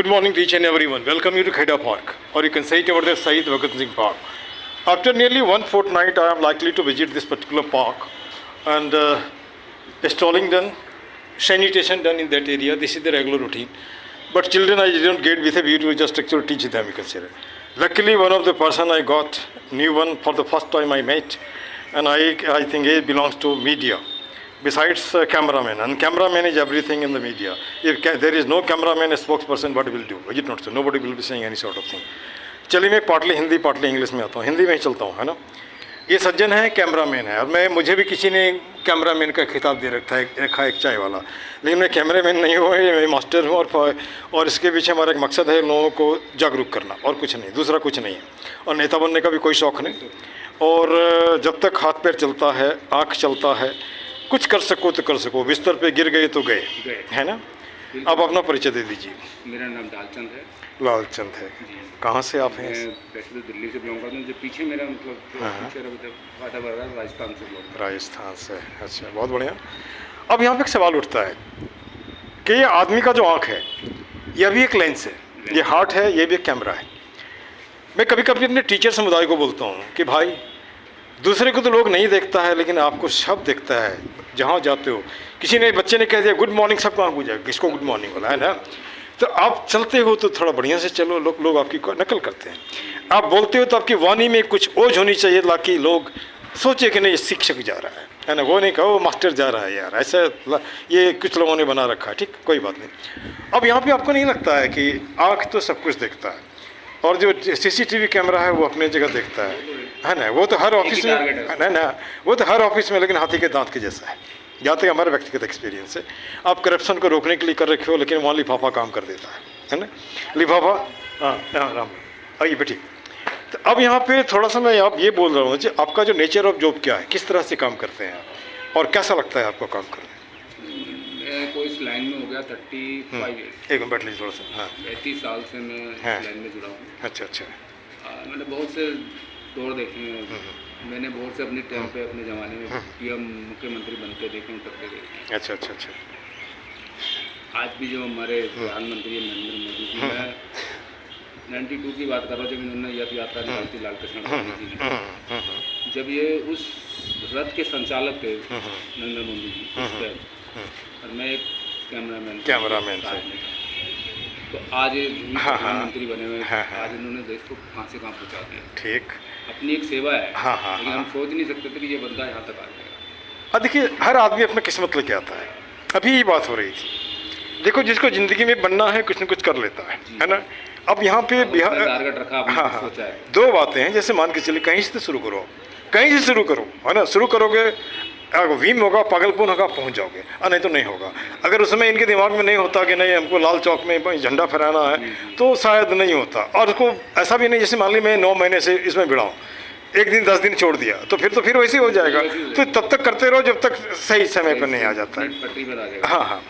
Good morning to each and everyone. Welcome you to Kheda Park, or you can say it over there, Saeed Bhagat Singh Park. After nearly one fortnight, I am likely to visit this particular park, and installing done, sanitation done in that area. This is the regular routine. But children, I didn't get with a view to just actually teach them. You consider. Luckily, one of the person I got, new one for the first time I met, and I think he belongs to media. Besides cameraman, and cameraman is everything in the media. If there is no cameraman, a spokesperson, what will do? Is it not so? Nobody will be saying any sort of thing. चलिए मैं partly Hindi partly English में आता हूँ, हिंदी में ही चलता हूँ, है ना। ये सज्जन है, कैमरामैन है, और मुझे भी किसी ने कैमरामैन का खिताब दे रखा है एक चाय वाला, लेकिन मैं कैमरामैन नहीं हूँ, मैं मास्टर हूँ, और इसके पीछे हमारा एक मकसद है लोगों को जागरूक करना, और कुछ नहीं, दूसरा कुछ नहीं है, और नेता बनने का भी कोई शौक़ नहीं। और जब तक हाथ पैर चलता है, आँख चलता है, कुछ कर सको तो कर सको, बिस्तर पे गिर गए तो गए, है ना। अब अपना परिचय दे दीजिए। मेरा नाम लालचंद है। लालचंद है, कहाँ से आप हैं? मैं वैसे तो दिल्ली से बिलोंग करता हूँ, जो पीछे मेरा मतलब राजस्थान से बिलोंग। राजस्थान से, अच्छा, बहुत बढ़िया। अब यहाँ पे एक सवाल उठता है कि ये आदमी का जो आँख है, यह भी एक लेंस है, ये हार्ट है, ये भी एक कैमरा है। मैं कभी कभी अपने टीचर समुदाय को बोलता हूँ कि भाई, दूसरे को तो लोग नहीं देखता है, लेकिन आपको सब देखता है जहाँ जाते हो। किसी ने, बच्चे ने कह दिया गुड मॉर्निंग, सबको आँख बुझा, किसको गुड मॉर्निंग बोला, है ना। तो आप चलते हो तो थोड़ा बढ़िया से चलो, लोग आपकी नकल करते हैं। आप बोलते हो तो आपकी वाणी में कुछ ओज होनी चाहिए, ताकि लोग सोचे कि नहीं, शिक्षक जा रहा है ना, वो नहीं कहो मास्टर जा रहा है यार, ऐसा ये कुछ लोगों ने बना रखा है। ठीक, कोई बात नहीं। अब यहाँ पे आपको नहीं लगता है कि आँख तो सब कुछ देखता है, और जो CCTV कैमरा है वो अपने जगह देखता है ना। वो तो हर ऑफिस में है ना, वो तो हर ऑफिस में, लेकिन हाथी के दांत के जैसा है, जहाँ तक हमारा व्यक्तिगत एक्सपीरियंस है। आप करप्शन को रोकने के लिए कर रखे हो, लेकिन वहाँ लिफाफा काम कर देता है ना, लिफाफा। हाँ राम, आइए बैठिए। तो अब यहाँ पे थोड़ा सा मैं आप ये बोल रहा हूँ, आपका जो नेचर ऑफ जॉब क्या है, किस तरह से काम करते हैं आप, और कैसा लगता है आपको काम करना? मैं इस लाइन में हो गया 35 ईयर। एक मिनट बैठ लीजिए थोड़ा सा। हाँ, 35 साल से मैं इस लाइन में जुड़ा हूँ। अच्छा अच्छा। मैंने बहुत से दौर देखे हैं, मैंने बहुत से अपने टाइम पे, अपने ज़माने में PM मुख्यमंत्री बनते देखे, उतरते देखे। अच्छा अच्छा अच्छा। आज भी जो हमारे प्रधानमंत्री नरेंद्र मोदी जी, मैं 92 की बात कर रहा हूँ, जब इन्होंने यात्रा निकालती लाल कृष्ण जी ने, जब ये उस रथ के संचालक थे नरेंद्र मोदी जी, उस टाइम, और मैं एक कैमरामैन था। तो आज प्रधानमंत्री बने हुए, आज इन्होंने देश को कहाँ से कहाँ पहुँचा दिया। ठीक, अपनी एक सेवा है, लेकिन हम सोच नहीं सकते थे कि ये बंदा यहाँ तक आ जाएगा। देखिए, हर आदमी अपना किस्मत लेके आता है। अभी ये बात हो रही थी, देखो जिसको ज़िंदगी में बनना है, कुछ न कुछ कर लेता है ना। अब यहाँ पे बिहार टारगेट रखा, सोचा है। दो बातें हैं, जैसे मान के चलिए, कहीं से शुरू करो, कहीं से शुरू करो, है ना। शुरू करोगे, वीम होगा, पागलपन होगा, पहुंच जाओगे, नहीं तो नहीं होगा। अगर उसमें इनके दिमाग में नहीं होता कि नहीं हमको लाल चौक में झंडा फहराना है, तो शायद नहीं होता। और उसको ऐसा भी नहीं, जैसे मान ली मैं 9 महीने से इसमें भिड़ा हूँ, एक दिन 10 दिन छोड़ दिया, तो फिर वैसे ही हो जाएगा। तो तब तक करते रहो जब तक सही समय पर नहीं आ जाता है। हाँ हाँ।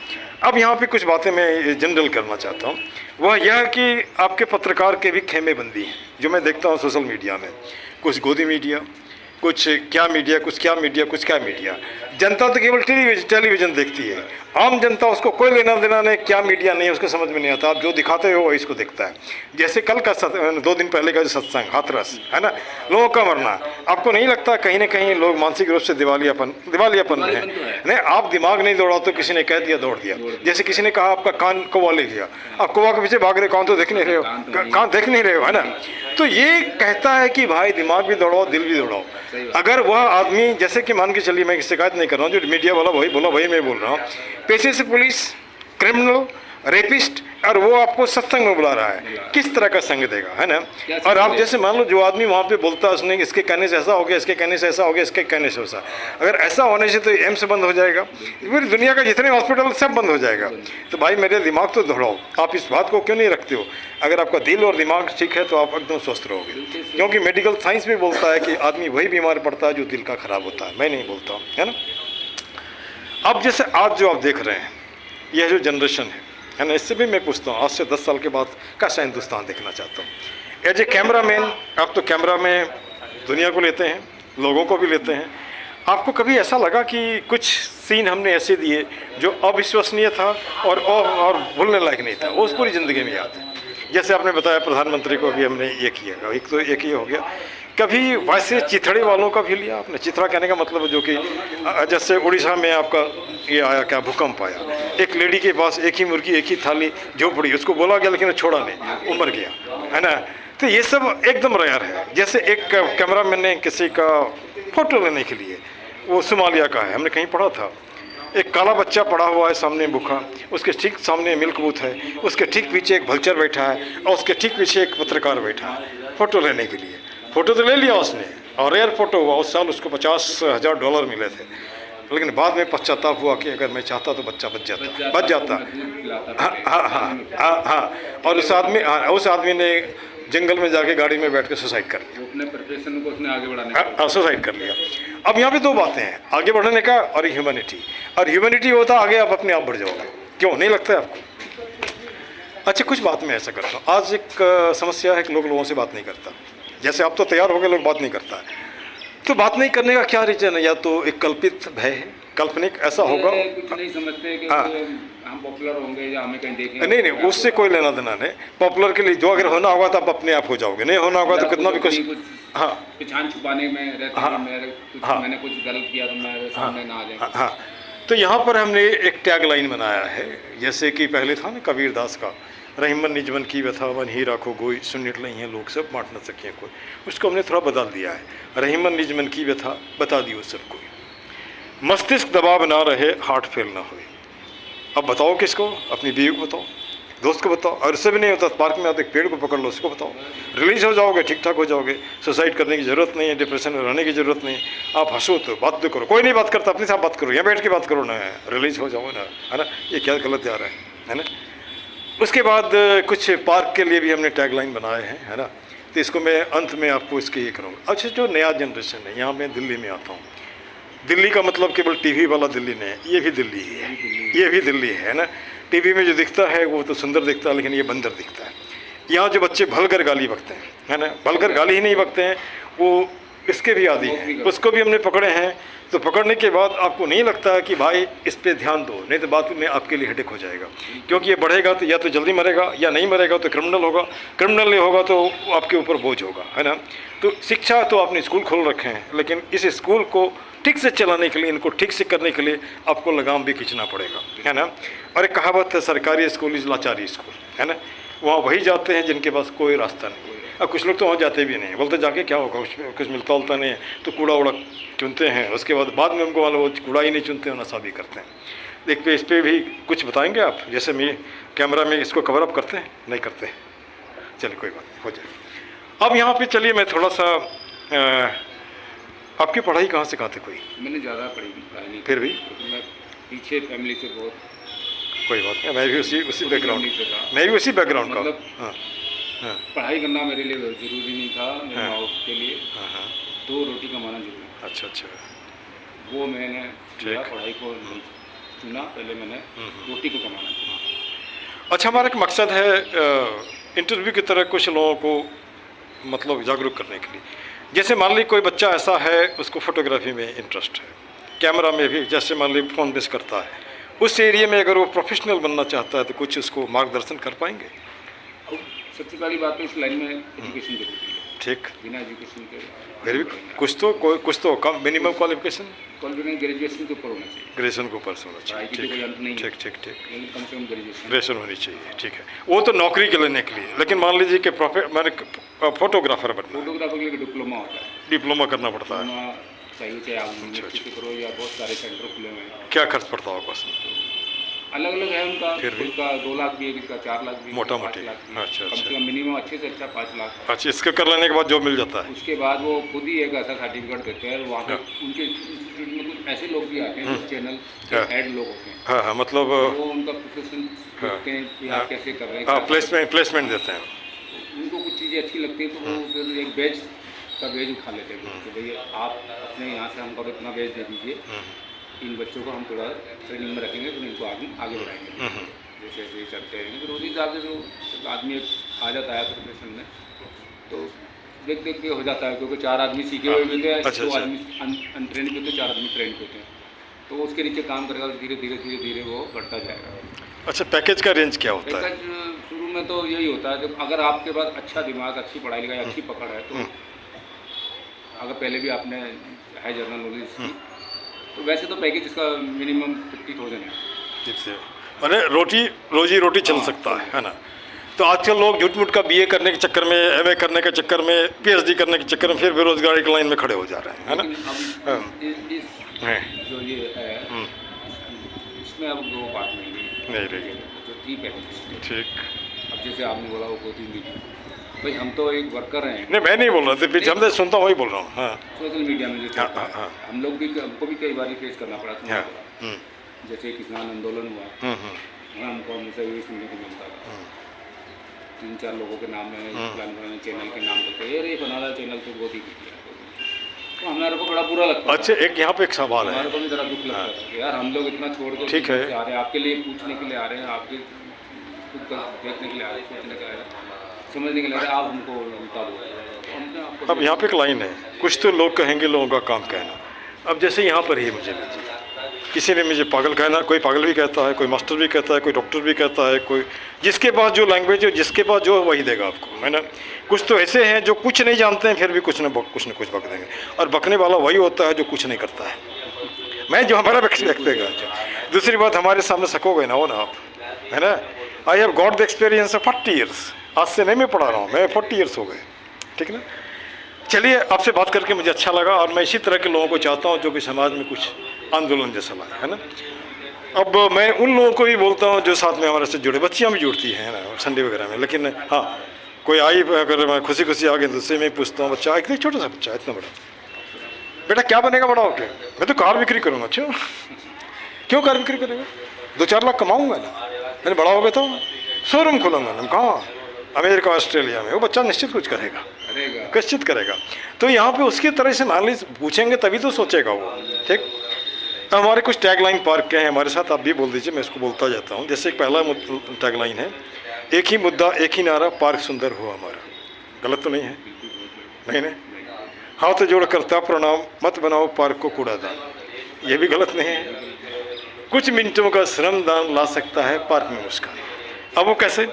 अब यहाँ पे कुछ बातें मैं जनरल करना चाहता हूँ, वह यह कि आपके पत्रकार के भी खेमे बंदी हैं, जो मैं देखता हूँ सोशल मीडिया में। कुछ गोदी मीडिया, कुछ क्या मीडिया, कुछ क्या मीडिया, कुछ क्या मीडिया। जनता तो केवल टेलीविज़न देखती है, आम जनता उसको कोई लेना देना नहीं, क्या मीडिया नहीं, उसको समझ में नहीं आता। आप जो दिखाते हो वही इसको देखता है। जैसे कल का 2 दिन पहले का जो सत्संग, हाथरस, है ना, लोगों का मरना, आपको नहीं लगता कहीं ना कहीं लोग मानसिक रूप से दिवालियापन में है? नहीं, आप दिमाग नहीं दौड़ाओ तो किसी ने कह दिया, दौड़ दिया। जैसे किसी ने कहा आपका कान कौवा ले गया, आप कौवा के पीछे भाग रहे, कान तो देख नहीं रहे हो, कान देख नहीं रहे हो, है ना। तो ये कहता है कि भाई दिमाग भी दौड़ाओ, दिल भी दौड़ाओ। अगर वह आदमी, जैसे कि मान के चलिए, मैं शिकायत नहीं कर रहा हूँ, जो मीडिया वाला वही बोला, वही मैं बोल रहा हूँ, पैसे से पुलिस, क्रिमिनल, रेपिस्ट, और वो आपको सत्संग में बुला रहा है, किस तरह का संग देगा, है ना। और आप जैसे मान लो, जो आदमी वहाँ पे बोलता है, उसने इसके कहने से ऐसा हो गया, इसके कहने से ऐसा हो गया, इसके कहने से वैसा, अगर ऐसा होने से तो एम्स बंद हो जाएगा, पूरी दुनिया का जितने हॉस्पिटल सब बंद हो जाएगा। तो भाई मेरे दिमाग तो दौड़ाओ, आप इस बात को क्यों नहीं रखते हो? अगर आपका दिल और दिमाग ठीक है तो आप एकदम स्वस्थ रहोगे, क्योंकि मेडिकल साइंस भी बोलता है कि आदमी वही बीमार पड़ता है जो दिल का खराब होता है, मैं नहीं बोलता हूँ, है ना। अब जैसे आज जो आप देख रहे हैं, यह जो जनरेशन है ना, इससे भी मैं पूछता हूँ, आज से 10 साल के बाद कैसा हिंदुस्तान देखना चाहता हूँ। एज ए कैमरामैन, आप तो कैमरा में दुनिया को लेते हैं, लोगों को भी लेते हैं, आपको कभी ऐसा लगा कि कुछ सीन हमने ऐसे दिए जो अविश्वसनीय था और भूलने लायक नहीं था, वो उस पूरी ज़िंदगी में याद है? जैसे आपने बताया प्रधानमंत्री को भी हमने ये किया, एक तो एक ये हो गया। कभी वैसे चिथड़े वालों का भी लिया आपने? चिथड़ा कहने का मतलब जो कि जैसे उड़ीसा में आपका ये आया क्या, भूकंप आया, एक लेडी के पास एक ही मुर्गी एक ही थाली झोपड़ी, उसको बोला गया लेकिन वो छोड़ा नहीं, वो मर गया, है ना। तो ये सब एकदम रेयर है। जैसे एक कैमरामैन ने किसी का फ़ोटो लेने के लिए, वो सोमालिया का है, हमने कहीं पढ़ा था, एक काला बच्चा पड़ा हुआ है सामने भूखा, उसके ठीक सामने मिल्क बूथ है, उसके ठीक पीछे एक भल्चर बैठा है और उसके ठीक पीछे एक पत्रकार बैठा है फ़ोटो लेने के लिए। फ़ोटो तो ले लिया उसने और रेयर फ़ोटो हुआ, उस साल उसको $50,000 मिले थे, लेकिन बाद में पश्चाताप हुआ कि अगर मैं चाहता तो बच्चा बच जाता। हाँ। और उस आदमी ने जंगल में जाके गाड़ी में बैठ के सुसाइड कर लिया, अपने प्रोफेशन को उसने आगे बढ़ाने सुसाइड कर लिया। अब यहाँ पे दो बातें हैं, आगे बढ़ने का और ह्यूमैनिटी। और ह्यूमैनिटी होता आगे आप अपने आप बढ़ जाओगे, क्यों नहीं लगता है आपको? अच्छा, कुछ बात मैं ऐसा करता हूँ। आज एक समस्या है कि लोगों से बात नहीं करता। जैसे आप तो तैयार हो गए, लोग बात नहीं करता है, तो बात नहीं करने का क्या रीजन है? या तो एक कल्पित भय है, काल्पनिक ऐसा होगा, कुछ नहीं समझते कि हम पॉपुलर होंगे या हमें कहीं देखेंगे। नहीं, उससे कोई लेना देना नहीं। पॉपुलर के लिए जो अगर होना होगा तो आप अपने आप हो जाओगे, नहीं होना होगा तो कितना भी कुछ हाँ पहचान छुपाने में रहते हैं, मैंने कुछ गलत किया तो मेरे सामने ना आ जाए। हाँ, तो यहाँ पर हमने एक टैग लाइन बनाया है, जैसे कि पहले था ना कबीर दास का, रहीमन निजमन की व्यथा वन ही राखो गोई, सुन निट लही हैं लोग सब, बांट न सकें कोई। उसको हमने थोड़ा बदल दिया है, रहीमन निजमन की व्यथा बता दियो सब कोई, मस्तिष्क दबाव ना रहे, हार्ट फेल ना हो। अब बताओ किसको? अपनी बीवी को बताओ, दोस्त को बताओ, और इससे भी नहीं होता पार्क में आते एक पेड़ को पकड़ लो, उसको बताओ, रिलीज हो जाओगे, ठीक ठाक हो जाओगे। सुसाइड करने की ज़रूरत नहीं है, डिप्रेशन में रहने की ज़रूरत नहीं है। आप हंसो तो बात तो करो, कोई नहीं बात करता, अपने साथ बात करो, यहाँ बैठ के बात करो ना, रिलीज हो जाओ ना, है ना। ये क्या गलत जा रहा है ना। उसके बाद कुछ पार्क के लिए भी हमने टैगलाइन बनाए हैं, है ना। तो इसको मैं अंत में आपको इसके ये करूँगा। अच्छा, जो नया जनरेशन है, यहाँ मैं दिल्ली में आता हूँ, दिल्ली का मतलब केवल टीवी वाला दिल्ली नहीं है, ये भी दिल्ली ही है, ये भी दिल्ली है ना। टीवी में जो दिखता है वो तो सुंदर दिखता है, लेकिन ये बंदर दिखता है। यहाँ जो बच्चे भलकर गाली बकते हैं, है ना, भलकर गाली ही नहीं बकते हैं, वो इसके भी आदी हैं, उसको भी हमने पकड़े हैं। तो पकड़ने के बाद आपको नहीं लगता है कि भाई इस पे ध्यान दो, नहीं तो बाद में आपके लिए हेडेक हो जाएगा, क्योंकि ये बढ़ेगा तो या तो जल्दी मरेगा, या नहीं मरेगा तो क्रिमिनल होगा, क्रिमिनल नहीं होगा तो आपके ऊपर बोझ होगा, है ना। तो शिक्षा तो आपने स्कूल खोल रखे हैं, लेकिन इस स्कूल को ठीक से चलाने के लिए, इनको ठीक से करने के लिए आपको लगाम भी खींचना पड़ेगा, है ना। और एक कहावत है, सरकारी स्कूल इज लाचारी स्कूल, है ना। वहाँ वही जाते हैं जिनके पास कोई रास्ता नहीं है। अब कुछ लोग तो वहाँ जाते भी नहीं, बोलते जाके क्या होगा, कुछ मिलता उलता नहीं है, तो कूड़ा उड़ा चुनते हैं, उसके बाद में उनको वाला वो कूड़ा ही नहीं चुनते हैं, नशा भी करते हैं। देख पे इस पर भी कुछ बताएंगे आप? जैसे मैं कैमरा में इसको कवर अप करते हैं, नहीं करते, चलिए कोई बात नहीं, हो जाए। अब यहाँ पे चलिए मैं थोड़ा सा आपकी पढ़ाई कहाँ से कहाँ थे? कोई मैंने ज़्यादा पढ़ाई नहीं, फिर भी मैं पीछे फैमिली से बहुत, कोई बात नहीं, मैं भी उसी बैकग्राउंड, से मैं भी उसी बैकग्राउंड का। मतलब हाँ, पढ़ाई करना मेरे लिए ज़रूरी नहीं था, मेरे माँ बाप के लिए हाँ, 2 रोटी कमाना जरूरी था। अच्छा, वो मैंने किया, पढ़ाई को नहीं चुना, पहले मैंने रोटी को कमाना चुना। अच्छा, हमारा एक मकसद है इंटरव्यू की तरह कुछ लोगों को मतलब जागरूक करने के लिए। जैसे मान ली कोई बच्चा ऐसा है, उसको फोटोग्राफी में इंटरेस्ट है, कैमरा में भी, जैसे मान ली फ़ोन बेस करता है, उस एरिया में अगर वो प्रोफेशनल बनना चाहता है तो कुछ उसको मार्गदर्शन कर पाएंगे? सबसे पहली बात तो इस लाइन में एजुकेशन जरूरी है। ठीक, बिना एजुकेशन के फिर भी कुछ तो कम मिनिमम क्वालिफिकेशन ग्रेजुएशन के ऊपर होना चाहिए, ग्रेजुएशन के ऊपर होना चाहिए। पढ़ाई की कोई अंत नहीं है, ठीक, लेकिन कम से कम ग्रेजुएशन होनी चाहिए, ठीक है। वो तो नौकरी के लेने के लिए, लेकिन मान लीजिए कि मैंने फोटोग्राफर बनना, फोटोग्राफर के लिए डिप्लोमा होता है, डिप्लोमा करना पड़ता है, डिप्लोमा चाहिए, चाहे आप यूनिवर्सिटी से करो या बहुत सारे सेंटर खुले हुए हैं। क्या खर्च पड़ता होगा उसमें? अलग अलग है उनका, फिर भी उनका 2 लाख भी है, किसका 4 लाख भी, मोटा मोटी, 5 लाख भी। अच्छा, कम से कम मिनिमम अच्छे से अच्छा 5 लाख। अच्छा, इसके कर लेने के बाद जॉब मिल जाता है? उसके बाद वो खुद ही एक ऐसा सर्टिफिकेट देते हैं, वहाँ पे उनके इंस्टीट्यूट में कुछ ऐसे लोग भी आते हैं, चैनल हेड लोग होते हैं, हाँ, मतलब वो उनका प्रोफेशन देखते हैं कि आप कैसे कर रहे हैं, प्लेसमेंट देते हैं। उनको कुछ चीज़ें अच्छी लगती है तो वो फिर एक बैच का बैच उठा लेते हैं कि भैया आप अपने यहाँ से हमको इतना बैच दे दीजिए, इन बच्चों को हम थोड़ा ट्रेनिंग में रखेंगे, तो इनको आगे बढ़ाएंगे। जैसे चलते रहेंगे, फिर उसी हिसाब से जो आदमी आ जाता है प्रोफेशन में, तो देख देख के हो जाता है, क्योंकि 4 आदमी सीखे हुए होते हैं, अच्छा, 2 अच्छा। आदमी अनट्रेंड होते हैं, 4 आदमी ट्रेंड होते हैं, तो उसके नीचे काम करेगा तो धीरे धीरे वो बढ़ता जाएगा। अच्छा, पैकेज का रेंज क्या होता है? पैकेज शुरू में तो यही होता है कि अगर आपके पास अच्छा दिमाग, अच्छी पढ़ाई लिखाई, अच्छी पकड़ है, तो अगर पहले भी आपने है जनरल नॉलेज की, तो वैसे तो पैकेज इसका मिनिमम 50,000 है। जिससे अरे रोजी रोटी चल सकता है ना। तो आजकल लोग झूठ मूठ का बीए करने के चक्कर में, एमए करने के चक्कर में, पीएचडी करने के चक्कर में फिर बेरोजगारी की लाइन में खड़े हो जा रहे हैं, है ना। लेकिन हाँ। अब इस हैं। जो ये है, इसमें अब वो बात नहीं रही। जो थी पैकेज। ठीक। अब जैसे आपने बोला वो कोचिंग मीडिया, भाई हम तो एक वर्कर हैं, नहीं, मैं नहीं बोल रहा था, बीच हमसे सुनता हूँ, वही बोल रहा हूँ। हाँ सोशल मीडिया में जो हाँ चलता है, हाँ हम लोग भी, हमको भी कई बार फेस करना पड़ा। हाँ। जैसे किसान आंदोलन हुआ, हमको हमेशा यही सुनने को मिलता था, 3-4 लोगों के नाम में, फलाने चैनल के नाम करते, अरे फलाना चैनल तो बहुत ही किया, तो हमारे को बड़ा बुरा लगता अच्छा, एक यहाँ पे एक सवाल हमारे है। को भी ज़रा दुख लगता है यार, हम लोग इतना छोड़ के ठीक है। आ रहे हैं, आपके लिए पूछने के लिए आ रहे हैं, आपके खुद देखने के लिए आ रहे हैं, सोचने के लिए आ रहे हैं, समझने के लिए आ रहे हैं, आप हमको उल्टा दो, तो हमने आपको। अब यहाँ पे एक लाइन है, कुछ तो लोग कहेंगे, लोगों का काम कहना। अब जैसे यहाँ पर ही मुझे लीजिए, किसी ने मुझे पागल कहना, कोई पागल भी कहता है, कोई मास्टर भी कहता है, कोई डॉक्टर भी कहता है, कोई जिसके पास जो लैंग्वेज है, जिसके पास जो है वही देगा आपको, है ना। कुछ तो ऐसे हैं जो कुछ नहीं जानते हैं, फिर भी कुछ न कुछ बक देंगे, और बकने वाला वही होता है जो कुछ नहीं करता है। मैं जो हमारा व्यक्तिगत। दूसरी बात, हमारे सामने सकोगे ना, हो ना आप, है ना। I have got the experience of 40 years. आज से नहीं मैं पढ़ा रहा हूँ, मैं 40 ईयर्स हो गए, ठीक ना। चलिए, आपसे बात करके मुझे अच्छा लगा, और मैं इसी तरह के लोगों को चाहता हूँ जो कि समाज में कुछ आंदोलन जैसा लाए, है ना। अब मैं उन लोगों को भी बोलता हूँ जो साथ में हमारे से जुड़े, बच्चियाँ भी जुड़ती हैं ना संडे वगैरह में, लेकिन हाँ, कोई आई अगर मैं खुशी आ गई तो उससे मैं पूछता हूँ, बच्चा इतना छोटा सा बच्चा, इतना बड़ा, बेटा क्या बनेगा बड़ा होके? मैं तो कार बिक्री करूँगा। अच्छा, क्यों कार बिक्री करेगा? 2-4 लाख कमाऊँगा ना, मैंने बड़ा हो गया तो शोरूम खोलूँगा ना। कहाँ? अमेरिका, ऑस्ट्रेलिया में। वो बच्चा निश्चित कुछ करेगा, निश्चित करेगा। तो यहाँ पे उसकी तरह से नॉलेज पूछेंगे तभी तो सोचेगा वो, ठीक। तो हमारे कुछ टैगलाइन पार्क के हैं हमारे साथ, आप भी बोल दीजिए, मैं इसको बोलता जाता हूँ। जैसे पहला टैगलाइन है, एक ही मुद्दा एक ही नारा, पार्क सुंदर हो हमारा। गलत तो नहीं है? नहीं नहीं। हाथ जोड़ करता प्रणाम, मत बनाओ पार्क को कूड़ादान। ये भी गलत नहीं है। कुछ मिनटों का श्रमदान ला सकता है पार्क में मुस्कान। अब वो कैसे?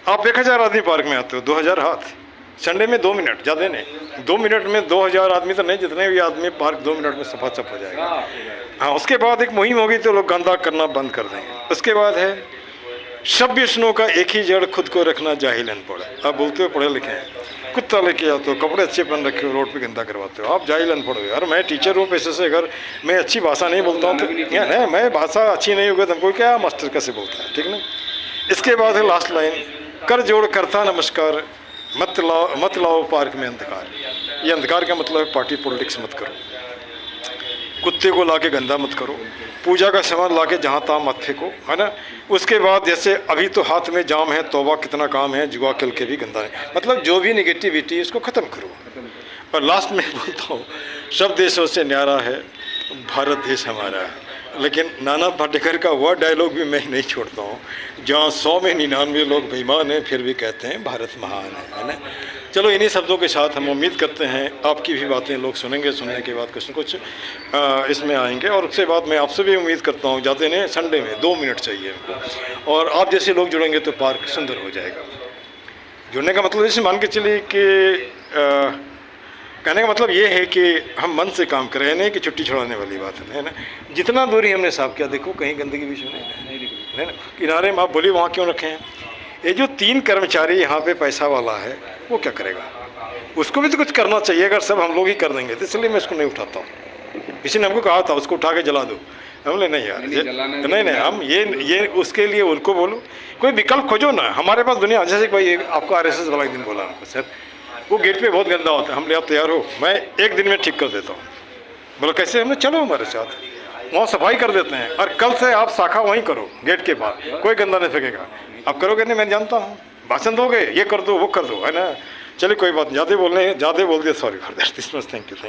आप 1000 आदमी पार्क में आते हो, 2000 हाथ संडे में 2 मिनट, ज़्यादा नहीं, 2 मिनट में 2000 आदमी तो नहीं, जितने भी आदमी, पार्क 2 मिनट में सफा चप हो जाएगा। हाँ, उसके बाद एक मुहिम होगी तो लोग गंदा करना बंद कर देंगे। उसके बाद है सभ्य स्नो का एक ही जड़, खुद को रखना जाहिल अनपढ़। आप बोलते हो पढ़े लिखे हैं, कुत्ता लेके आते हो, कपड़े अच्छे पहन रखे हो, रोड पे गंदा करवाते हो, आप जाहिल अनपढ़ हो यार। मैं टीचर हूँ पैसे से, अगर मैं अच्छी भाषा नहीं बोलता हूँ तो नहीं, मैं भाषा अच्छी नहीं होगी तो हमको क्या मास्टर कैसे बोलता है, ठीक ना। इसके बाद है लास्ट लाइन, कर जोड़ करता नमस्कार, मत लाओ पार्क में अंधकार। ये अंधकार का मतलब है पार्टी पॉलिटिक्स मत करो, कुत्ते को लाके गंदा मत करो, पूजा का सामान लाके जहाँ तहाँ मत फेंको, है ना। उसके बाद जैसे अभी तो हाथ में जाम है, तौबा कितना काम है, जुआ खेल के भी गंदा है, मतलब जो भी निगेटिविटी है इसको ख़त्म करो। और लास्ट में बोलता हूँ, सब देशों से न्यारा है भारत देश हमारा है। लेकिन नाना पाटेकर का वह डायलॉग भी मैं नहीं छोड़ता हूँ, जहाँ 100 में 99 लोग बेईमान हैं फिर भी कहते हैं भारत महान है ना। चलो, इन्हीं शब्दों के साथ हम उम्मीद करते हैं आपकी भी बातें लोग सुनेंगे, सुनने के बाद कुछ न कुछ इसमें आएंगे। और उसके बाद मैं आपसे भी उम्मीद करता हूँ, ज़्यादा नहीं, संडे में 2 मिनट चाहिए हमको, और आप जैसे लोग जुड़ेंगे तो पार्क सुंदर हो जाएगा। जुड़ने का मतलब जैसे मान के चलिए कि कहने का मतलब ये है कि हम मन से काम करें, नहीं कि छुट्टी छुड़ाने वाली बात है ना। जितना दूरी हमने साफ किया, देखो कहीं गंदगी भी नहीं है ना, किनारे में आप बोली वहाँ क्यों रखे हैं। ये जो 3 कर्मचारी यहाँ पे पैसा वाला है वो क्या करेगा? उसको भी तो कुछ करना चाहिए। अगर सब हम लोग ही कर देंगे तो इसलिए मैं इसको नहीं उठाता हूँ। किसी ने हमको कहा था उसको उठा के जला दो, हमने नहीं यार, नहीं, हम ये उसके लिए उनको बोलो, कोई विकल्प खोजो ना। हमारे पास दुनिया, जैसे भाई आपको RSS वाला एक दिन बोला हमको, सर वो गेट पे बहुत गंदा होता है, हमने आप तैयार हो, मैं 1 दिन में ठीक कर देता हूँ। बोला कैसे? हमने चलो हमारे साथ, वहाँ सफाई कर देते हैं, और कल से आप शाखा वहीं करो गेट के बाहर, कोई गंदा नहीं फेंकेगा। आप करोगे नहीं, मैं जानता हूँ, भाषण दोगे, ये कर दो वो कर दो, है ना। चलिए कोई बात, ज़्यादा बोल दिया, sorry for that, this much, thank you.